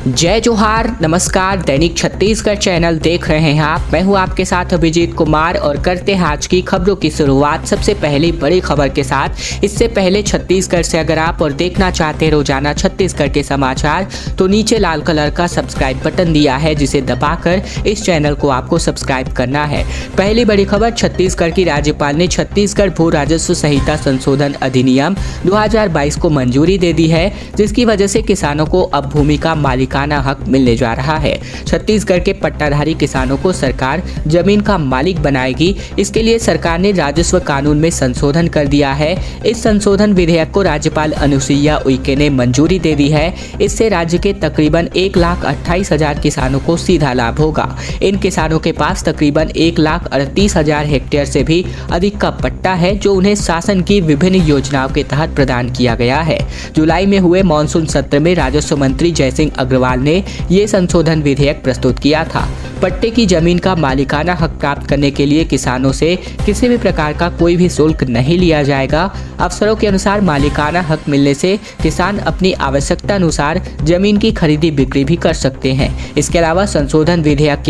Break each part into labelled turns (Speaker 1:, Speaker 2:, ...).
Speaker 1: जय जोहार, नमस्कार। दैनिक छत्तीसगढ़ चैनल देख रहे हैं आप। मैं हूं आपके साथ अभिजीत कुमार और करते हैं आज की खबरों की शुरुआत सबसे पहली बड़ी खबर के साथ। इससे पहले छत्तीसगढ़ से अगर आप और देखना चाहते हैं रोजाना छत्तीसगढ़ के समाचार तो नीचे लाल कलर का सब्सक्राइब बटन दिया है जिसे दबाकर इस चैनल को आपको सब्सक्राइब करना है। पहली बड़ी खबर, छत्तीसगढ़ की राज्यपाल ने छत्तीसगढ़ भू राजस्व संहिता संशोधन अधिनियम 2022 को मंजूरी दे दी है, जिसकी वजह से किसानों को अब भूमि का मालिकाना हक मिलने जा रहा है। छत्तीसगढ़ के पट्टाधारी किसानों को सरकार जमीन का मालिक बनाएगी। इसके लिए सरकार ने राजस्व कानून में संशोधन कर दिया है। इस संशोधन विधेयक को राज्यपाल अनुसुईया उइके ने मंजूरी दे दी है। इससे राज्य के तकरीबन 1,28,000 किसानों को सीधा लाभ होगा। इन किसानों के पास तकरीबन 1,38,000 हेक्टेयर से भी अधिक का पट्टा है, जो उन्हें शासन की विभिन्न योजनाओं के तहत प्रदान किया गया है। जुलाई में हुए मानसून सत्र में राजस्व मंत्री जयसिंह अग्रवाल ने ये संशोधन विधेयक प्रस्तुत किया था। पट्टे की जमीन का मालिकाना हक प्राप्त करने के लिए किसानों से किसी भी प्रकार का कोई भी शुल्क नहीं लिया जाएगा। अफसरों के अनुसार मालिकाना हक मिलने से किसान अपनी आवश्यकता अनुसार जमीन की खरीदी बिक्री भी कर सकते हैं। इसके अलावा संशोधन विधेयक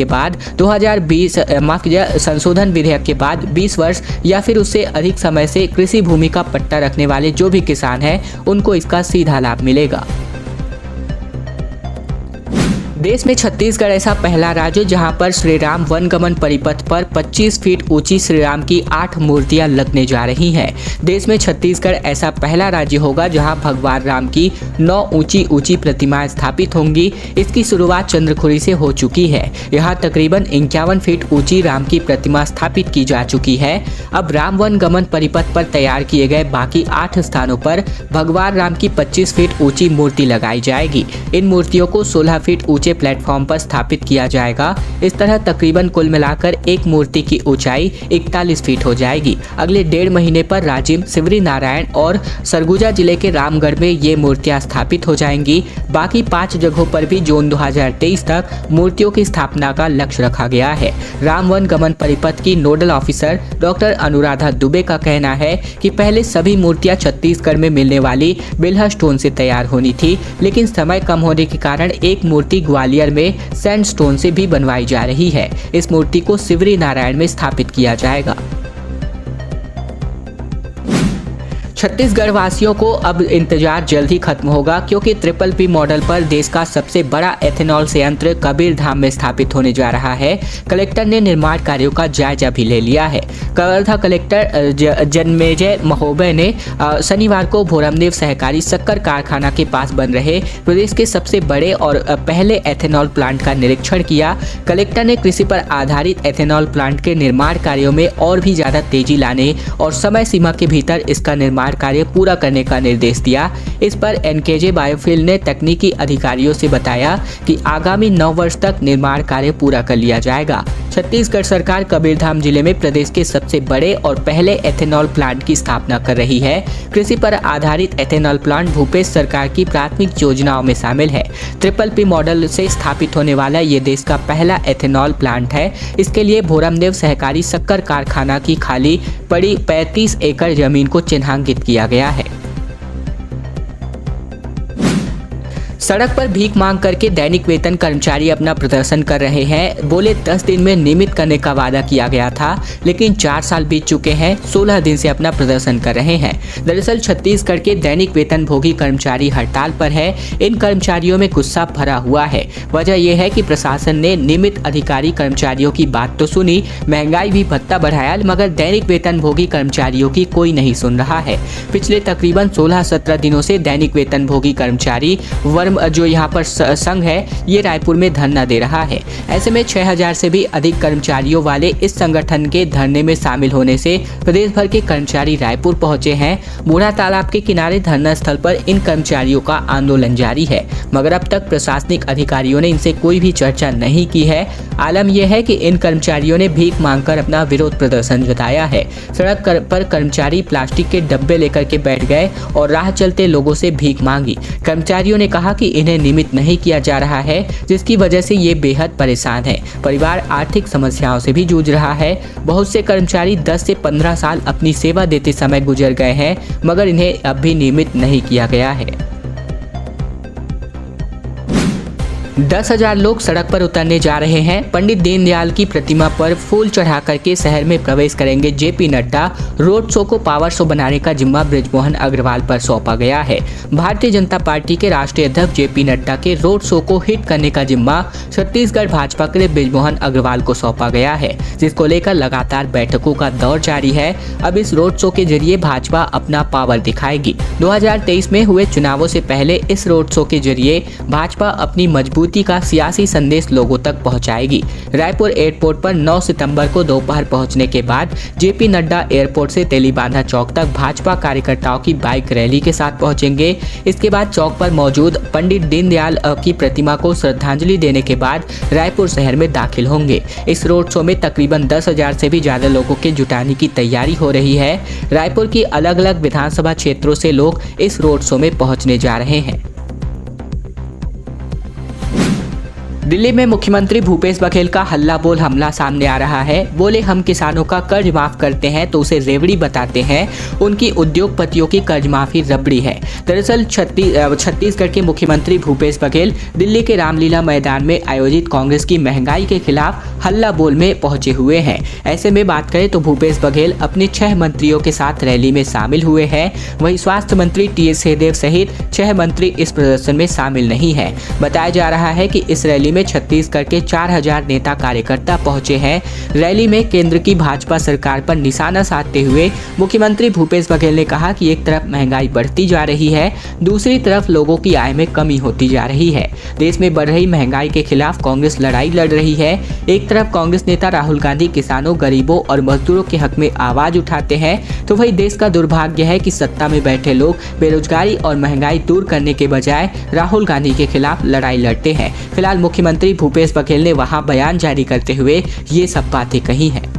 Speaker 1: के बाद 20 वर्ष या फिर उससे अधिक समय से कृषि भूमि का पट्टा रखने वाले जो भी किसान हैं उनको इसका सीधा लाभ मिलेगा। देश में छत्तीसगढ़ ऐसा पहला राज्य जहां पर श्री राम वनगमन परिपथ पर 25 फीट ऊंची श्री राम की 8 मूर्तियां लगने जा रही हैं। देश में छत्तीसगढ़ ऐसा पहला राज्य होगा जहां भगवान राम की 9 ऊंची प्रतिमाएं स्थापित होंगी। इसकी शुरुआत चंद्रखुरी से हो चुकी है। यहां तकरीबन 51 फीट ऊंची राम की प्रतिमा स्थापित की जा चुकी है। अब राम वनगमन परिपथ पर तैयार किए गए बाकी 8 स्थानों पर भगवान राम की 25 फीट ऊंची मूर्ति लगाई जाएगी। इन मूर्तियों को 16 फीट ऊंचे प्लेटफॉर्म पर स्थापित किया जाएगा। इस तरह तकरीबन कुल मिलाकर एक मूर्ति की ऊंचाई 41 फीट हो जाएगी। अगले 1.5 महीने पर राजिम, सिवरी नारायण और सरगुजा जिले के रामगढ़ में ये मूर्तियां स्थापित हो जाएंगी। बाकी 5 जगहों पर भी जून 2023 तक मूर्तियों की स्थापना का लक्ष्य रखा गया है। राम वन गमन परिपथ की nodal officer doctor Anuradha Dubey का कहना है कि पहले सभी मूर्तियां छत्तीसगढ़ में मिलने वाली बिल्हा स्टोन से तैयार होनी थी, लेकिन समय कम होने के कारण एक मूर्ति ग्वालियर में सैंडस्टोन से भी बनवाई जा रही है। इस मूर्ति को सिवरी नारायण में स्थापित किया जाएगा। छत्तीसगढ़ वासियों को अब इंतजार जल्द ही खत्म होगा, क्योंकि ट्रिपल-P मॉडल पर देश का सबसे बड़ा एथेनॉल संयंत्र कबीरधाम में स्थापित होने जा रहा है। कलेक्टर ने निर्माण कार्यों का जायजा भी ले लिया है। कवर्धा कलेक्टर जन्मेजय महोदय ने शनिवार को भोरमदेव सहकारी शक्कर कारखाना के पास बन रहे प्रदेश के सबसे बड़े और पहले एथेनॉल प्लांट का निरीक्षण किया। कलेक्टर ने कृषि पर आधारित एथेनॉल प्लांट के निर्माण कार्यों में और भी ज्यादा तेजी लाने और समय सीमा के भीतर इसका निर्माण कार्य पूरा करने का निर्देश दिया। इस पर एनकेजे बायोफिल ने तकनीकी अधिकारियों से बताया कि आगामी 9 वर्ष तक निर्माण कार्य पूरा कर लिया जाएगा। छत्तीसगढ़ सरकार कबीरधाम जिले में प्रदेश के सबसे बड़े और पहले एथेनॉल प्लांट की स्थापना कर रही है। कृषि पर आधारित एथेनॉल प्लांट भूपेश सरकार की प्राथमिक योजनाओं में शामिल है। ट्रिपल-P मॉडल से स्थापित होने वाला ये देश का पहला एथेनॉल प्लांट है। इसके लिए भोरमदेव सहकारी शक्कर कारखाना की खाली पड़ी 35 एकड़ जमीन को चिन्हांकित किया गया है। सड़क पर भीख मांग करके दैनिक वेतन कर्मचारी अपना प्रदर्शन कर रहे हैं। बोले 10 दिन में नियमित करने का वादा किया गया था, लेकिन 4 साल बीत चुके हैं। 16 दिन से अपना प्रदर्शन कर रहे हैं। दरअसल छत्तीसगढ़ के दैनिक वेतन भोगी कर्मचारी हड़ताल पर है। इन कर्मचारियों में गुस्सा भरा हुआ है। वजह यह है कि प्रशासन ने नियमित अधिकारी कर्मचारियों की बात तो सुनी, महंगाई भी भत्ता बढ़ाया, मगर दैनिक वेतन भोगी कर्मचारियों की कोई नहीं सुन रहा है। पिछले तकरीबन 16-17 दिनों से दैनिक वेतन भोगी कर्मचारी वर्म जो यहाँ पर संघ है, ये रायपुर में धरना दे रहा है। ऐसे में 6000 से भी अधिक कर्मचारियों वाले इस संगठन के धरने में शामिल होने से प्रदेश भर के कर्मचारी रायपुर पहुंचे हैं। बूढ़ा तालाब के किनारे धरना स्थल पर इन कर्मचारियों का आंदोलन जारी है, मगर अब तक प्रशासनिक अधिकारियों ने इनसे कोई भी चर्चा नहीं की है। आलम यह है कि इन कर्मचारियों ने भीख मांगकर अपना विरोध प्रदर्शन जताया है। सड़क पर कर्मचारी प्लास्टिक के डब्बे लेकर के बैठ गए और राह चलते लोगों से भीख मांगी। कर्मचारियों ने कहा कि इन्हें नियमित नहीं किया जा रहा है, जिसकी वजह से ये बेहद परेशान है। परिवार आर्थिक समस्याओं से भी जूझ रहा है। बहुत से कर्मचारी 10 से 15 साल अपनी सेवा देते समय गुजर गए हैं, मगर इन्हें अब भी नियमित नहीं किया गया है। 10,000 लोग सड़क पर उतरने जा रहे हैं। पंडित दीनदयाल की प्रतिमा पर फूल चढ़ा करके शहर में प्रवेश करेंगे जेपी नड्डा। रोड शो को पावर शो बनाने का जिम्मा बृजमोहन अग्रवाल पर सौंपा गया है। भारतीय जनता पार्टी के राष्ट्रीय अध्यक्ष जेपी नड्डा के रोड शो को हिट करने का जिम्मा छत्तीसगढ़ भाजपा के बृजमोहन अग्रवाल को सौंपा गया है, जिसको लेकर लगातार बैठकों का दौर जारी है। अब इस रोड शो के जरिए भाजपा अपना पावर दिखाएगी। 2023 में हुए चुनावों से पहले इस रोड शो के जरिए भाजपा अपनी मजबूती का सियासी संदेश लोगों तक पहुंचाएगी। रायपुर एयरपोर्ट पर 9 सितंबर को दोपहर पहुंचने के बाद जेपी नड्डा एयरपोर्ट से तेलीबांधा चौक तक भाजपा कार्यकर्ताओं की बाइक रैली के साथ पहुंचेंगे। इसके बाद चौक पर मौजूद पंडित दीनदयाल की प्रतिमा को श्रद्धांजलि देने के बाद रायपुर शहर में दाखिल होंगे। इस रोड शो में तकरीबन 10,000 से भी ज्यादा लोगों के जुटाने की तैयारी हो रही है। रायपुर की अलग अलग विधानसभा क्षेत्रों से लोग इस रोड शो में पहुंचने जा रहे हैं। दिल्ली में मुख्यमंत्री भूपेश बघेल का हल्ला बोल हमला सामने आ रहा है। बोले हम किसानों का कर्ज माफ करते हैं तो उसे रेवड़ी बताते हैं। उनकी उद्योगपतियों की कर्ज माफी रबड़ी है। दरअसल छत्तीसगढ़ के मुख्यमंत्री भूपेश बघेल दिल्ली के रामलीला मैदान में आयोजित कांग्रेस की महंगाई के खिलाफ हल्ला बोल में पहुंचे हुए हैं। ऐसे में बात करें तो भूपेश बघेल अपने 6 मंत्रियों के साथ रैली में शामिल हुए हैं। वहीं स्वास्थ्य मंत्री टीएस सिंहदेव सहित 6 मंत्री इस प्रदर्शन में शामिल नहीं है। बताया जा रहा है कि इस रैली में छत्तीसगढ़ के 4,000 नेता कार्यकर्ता पहुंचे हैं। रैली में केंद्र की भाजपा सरकार पर निशाना साधते हुए मुख्यमंत्री भूपेश बघेल ने कहा कि एक तरफ महंगाई बढ़ती जा रही है, दूसरी तरफ लोगों की आय में कमी होती जा रही है। देश में बढ़ रही महंगाई के खिलाफ कांग्रेस लड़ाई लड़ रही है। एक तरफ कांग्रेस नेता राहुल गांधी किसानों, गरीबों और मजदूरों के हक में आवाज उठाते हैं, तो वही देश का दुर्भाग्य है कि सत्ता में बैठे लोग बेरोजगारी और महंगाई दूर करने के बजाय राहुल गांधी के खिलाफ लड़ाई लड़ते हैं। फिलहाल मुख्यमंत्री भूपेश बघेल ने वहां बयान जारी करते हुए ये सब बातें कही हैं।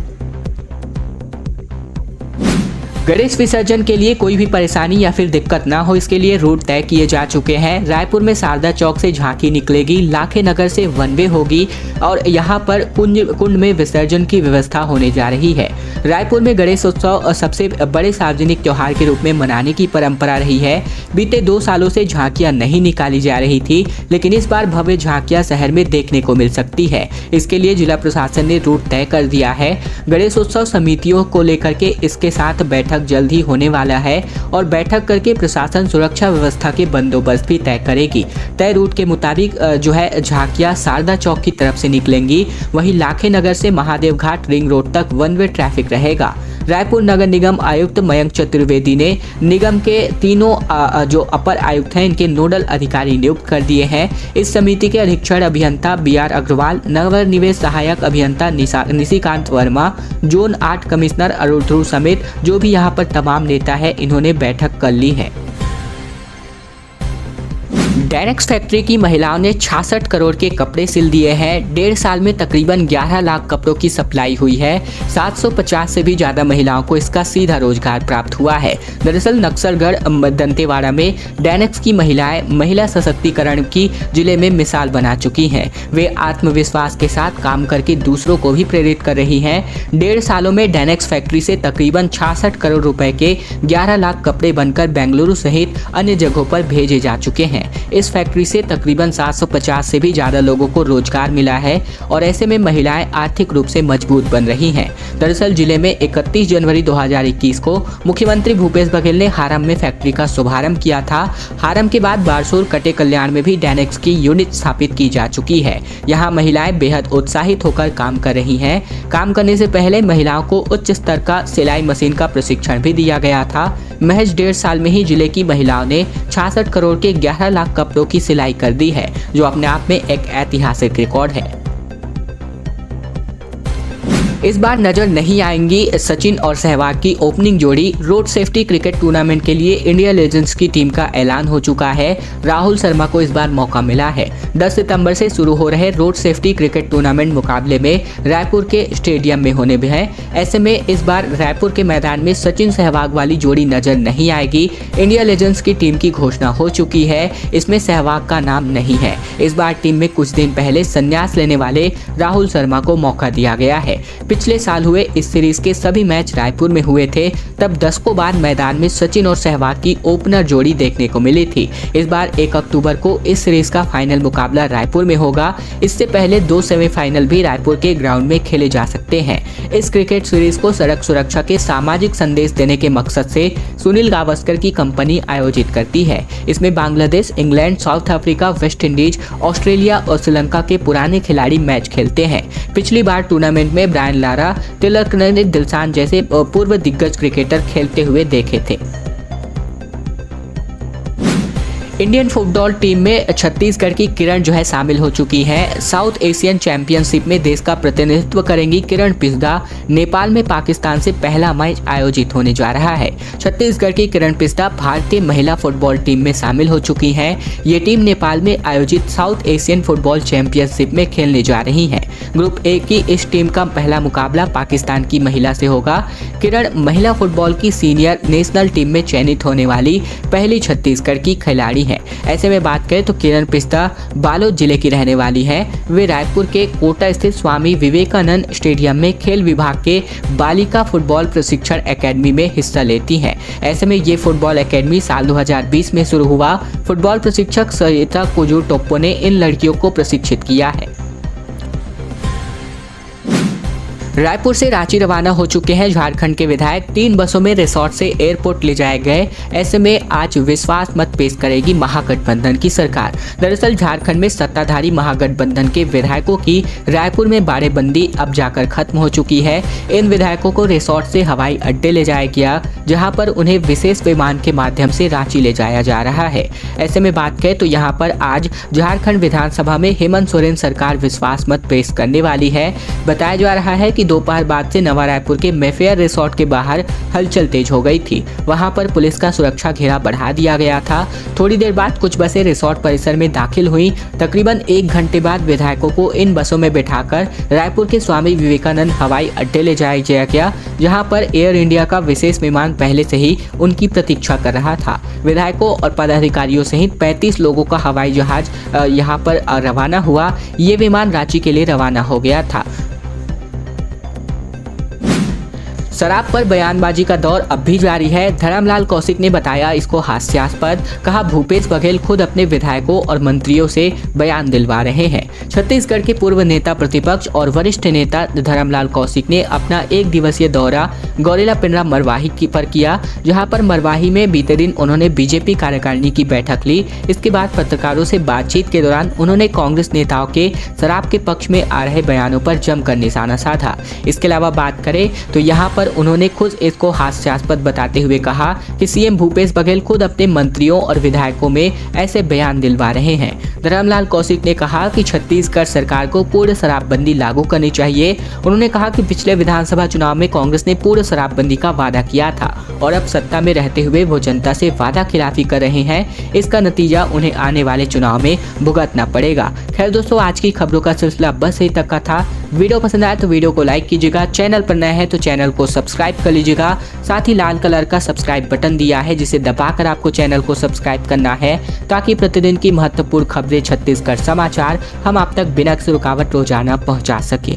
Speaker 1: गणेश विसर्जन के लिए कोई भी परेशानी या फिर दिक्कत ना हो, इसके लिए रूट तय किए जा चुके हैं। रायपुर में शारदा चौक से झांकी निकलेगी, लाखे नगर से वन वे होगी और यहाँ पर कुंड में विसर्जन की व्यवस्था होने जा रही है। रायपुर में गणेश उत्सव सबसे बड़े सार्वजनिक त्योहार के रूप में मनाने की परंपरा रही है। बीते 2 सालों से झांकियां नहीं निकाली जा रही थी, लेकिन इस बार भव्य झांकियां शहर में देखने को मिल सकती है। इसके लिए जिला प्रशासन ने रूट तय कर दिया है। गणेश उत्सव समितियों को लेकर के इसके साथ बैठक जल्द ही होने वाला है और बैठक करके प्रशासन सुरक्षा व्यवस्था के बंदोबस्त भी तय करेगी। तय रूट के मुताबिक जो है झांकियां शारदा चौक की तरफ से निकलेंगी, वहीं लाखे नगर से महादेव घाट रिंग रोड तक वन वे ट्रैफिक रहेगा। रायपुर नगर निगम आयुक्त मयंक चतुर्वेदी ने निगम के तीनों जो अपर आयुक्त हैं इनके नोडल अधिकारी नियुक्त कर दिए हैं। इस समिति के अधीक्षण अभियंता BR अग्रवाल, नगर निवेश सहायक अभियंता निशिकांत वर्मा, जोन 8 कमिश्नर अरुण ध्रुव समेत जो भी यहाँ पर तमाम नेता है, इन्होंने बैठक कर ली है। डायनेक्स फैक्ट्री की महिलाओं ने 66 करोड़ के कपड़े सिल दिए हैं। 1.5 साल में तकरीबन 11 लाख कपड़ों की सप्लाई हुई है। 750 से भी ज्यादा महिलाओं को इसका सीधा रोजगार प्राप्त हुआ है। दरअसल नक्सलगढ़ दंतेवाड़ा में डायनेक्स की महिलाएं महिला सशक्तिकरण की जिले में मिसाल बना चुकी हैं। वे आत्मविश्वास के साथ काम करके दूसरों को भी प्रेरित कर रही हैं। 1.5 सालों में डायनेक्स फैक्ट्री से तकरीबन 66 करोड़ रुपए के 11 लाख कपड़े बनकर बेंगलुरु सहित अन्य जगहों पर भेजे जा चुके हैं। इस फैक्ट्री से तकरीबन 750 से भी ज्यादा लोगों को रोजगार मिला है और ऐसे में महिलाएं आर्थिक रूप से मजबूत बन रही हैं। दरअसल जिले में 31 जनवरी 2021 को मुख्यमंत्री भूपेश बघेल ने हारम में फैक्ट्री का शुभारंभ किया था। हारम के बाद बारसूर, कटे कल्याण में भी डायनेक्स की यूनिट स्थापित की जा चुकी है। यहाँ महिलाएं बेहद उत्साहित होकर काम कर रही हैं। काम करने से पहले महिलाओं को उच्च स्तर का सिलाई मशीन का प्रशिक्षण भी दिया गया था। महज 1.5 साल में ही जिले की महिलाओं ने 66 करोड़ के 11 लाख कपड़ों की सिलाई कर दी है, जो अपने आप में एक ऐतिहासिक रिकॉर्ड है। इस बार नजर नहीं आएंगी सचिन और सहवाग की ओपनिंग जोड़ी। रोड सेफ्टी क्रिकेट टूर्नामेंट के लिए इंडिया लेजेंड्स की टीम का ऐलान हो चुका है। राहुल शर्मा को इस बार मौका मिला है। 10 सितंबर से शुरू हो रहे रोड सेफ्टी क्रिकेट टूर्नामेंट मुकाबले में रायपुर के स्टेडियम में होने भी हैं। ऐसे में इस बार रायपुर के मैदान में सचिन सहवाग वाली जोड़ी नजर नहीं आएगी। इंडिया लेजेंड्स की टीम की घोषणा हो चुकी है, इसमें सहवाग का नाम नहीं है। इस बार टीम में कुछ दिन पहले संन्यास लेने वाले राहुल शर्मा को मौका दिया गया है। पिछले साल हुए इस सीरीज के सभी मैच रायपुर में हुए थे। तब दशकों बाद मैदान में सचिन और सहवाग की ओपनर जोड़ी देखने को मिली थी। इस बार 1 अक्टूबर को इस सीरीज का फाइनल मुकाबला रायपुर में होगा। इससे पहले 2 सेमीफाइनल भी रायपुर के ग्राउंड में खेले जा सकते हैं। इस क्रिकेट सीरीज को सड़क सुरक्षा के सामाजिक संदेश देने के मकसद से सुनील गावस्कर की कंपनी आयोजित करती है। इसमें Bangladesh, England, south Africa, West Indies, Australia और श्रीलंका के पुराने खिलाड़ी मैच खेलते हैं। पिछली बार टूर्नामेंट में ब्रायन लारा, तिलकरत्ने, दिलशान जैसे पूर्व दिग्गज क्रिकेटर खेलते हुए देखे थे। इंडियन फुटबॉल टीम में छत्तीसगढ़ की किरण जो है शामिल हो चुकी हैं। साउथ एशियन चैंपियनशिप में देश का प्रतिनिधित्व करेंगी किरण पिस्दा। नेपाल में पाकिस्तान से पहला मैच आयोजित होने जा रहा है। छत्तीसगढ़ की किरण पिस्दा भारतीय महिला फुटबॉल टीम में शामिल हो चुकी हैं। ये टीम नेपाल में आयोजित साउथ एशियन फुटबॉल चैंपियनशिप में खेलने जा रही हैं। ग्रुप ए की इस टीम का पहला मुकाबला पाकिस्तान की महिला से होगा। किरण महिला फुटबॉल की सीनियर नेशनल टीम में चयनित होने वाली पहली छत्तीसगढ़ की खिलाड़ी है। ऐसे में बात करें तो किरण पिस्दा बालोद जिले की रहने वाली है। वे रायपुर के कोटा स्थित स्वामी विवेकानंद स्टेडियम में खेल विभाग के बालिका फुटबॉल प्रशिक्षण एकेडमी में हिस्सा लेती हैं। ऐसे में ये फुटबॉल एकेडमी साल 2020 में शुरू हुआ। फुटबॉल प्रशिक्षक सरिता कुजू टोप्पो ने इन लड़कियों को प्रशिक्षित किया है। रायपुर से रांची रवाना हो चुके हैं झारखंड के विधायक। 3 बसों में रिसोर्ट से एयरपोर्ट ले जाए गए। ऐसे में आज विश्वास मत पेश करेगी महागठबंधन की सरकार। दरअसल झारखंड में सत्ताधारी महागठबंधन के विधायकों की रायपुर में बाड़ेबंदी अब जाकर खत्म हो चुकी है। इन विधायकों को रिसोर्ट से हवाई अड्डे ले जाया गया, जहां पर उन्हें विशेष विमान के माध्यम से रांची ले जाया जा रहा है। ऐसे में बात करें तो यहाँ पर आज झारखंड विधानसभा में हेमंत सोरेन सरकार विश्वास मत पेश करने वाली है। बताया जा रहा है कि दोपहर बाद से नवा रायपुर के मेफेयर रिसोर्ट के बाहर हलचल तेज हो गई थी। वहां पर पुलिस का सुरक्षा घेरा बढ़ा दिया गया था। थोड़ी देर बाद कुछ बसें रिसोर्ट परिसर में दाखिल हुई। तकरीबन 1 घंटे बाद विधायकों को इन बसों में बिठाकर रायपुर के स्वामी विवेकानंद हवाई अड्डे ले जाया गया, जहां पर एयर इंडिया का विशेष विमान पहले से ही उनकी प्रतीक्षा कर रहा था। विधायकों और पदाधिकारियों सहित 35 लोगों का हवाई जहाज यहां पर रवाना हुआ। ये विमान रांची के लिए रवाना हो गया था। शराब पर बयानबाजी का दौर अब भी जारी है। धर्मलाल कौशिक ने बताया इसको हास्यास्पद। कहा भूपेश बघेल खुद अपने विधायकों और मंत्रियों से बयान दिलवा रहे हैं। छत्तीसगढ़ के पूर्व नेता प्रतिपक्ष और वरिष्ठ नेता धर्मलाल कौशिक ने अपना 1 दिवसीय दौरा गौरेला पिंडरा मरवाही पर किया, जहां पर मरवाही में बीते दिन उन्होंने बीजेपी कार्यकारिणी की बैठक ली। इसके बाद पत्रकारों से बातचीत के दौरान उन्होंने कांग्रेस नेताओं के शराब के पक्ष में आ रहे बयानों पर जमकर निशाना साधा। इसके अलावा बात करें तो यहाँ पर उन्होंने खुद इसको हास्यास्पद बताते हुए कहा कि सीएम भूपेश बघेल खुद अपने मंत्रियों और विधायकों में ऐसे बयान दिलवा रहे हैं। धर्मलाल कौशिक ने कहा कि छत्तीसगढ़ सरकार को पूर्ण शराबबंदी लागू करनी चाहिए। उन्होंने कहा कि पिछले विधानसभा चुनाव में कांग्रेस ने पूर्ण शराबबंदी का वादा किया था और अब सत्ता में रहते हुए वो जनता से वादा खिलाफी कर रहे हैं। इसका नतीजा उन्हें आने वाले चुनाव में भुगतना पड़ेगा। खैर दोस्तों, आज की खबरों का सिलसिला बस यही तक का था। वीडियो पसंद आया तो वीडियो को लाइक कीजिएगा। चैनल पर नए हैं तो चैनल को सब्सक्राइब कर लीजिएगा। साथ ही लाल कलर का सब्सक्राइब बटन दिया है, जिसे दबाकर आपको चैनल को सब्सक्राइब करना है, ताकि प्रतिदिन की महत्वपूर्ण खबरें छत्तीसगढ़ समाचार हम आप तक बिना किसी रुकावट रोजाना पहुंचा सके।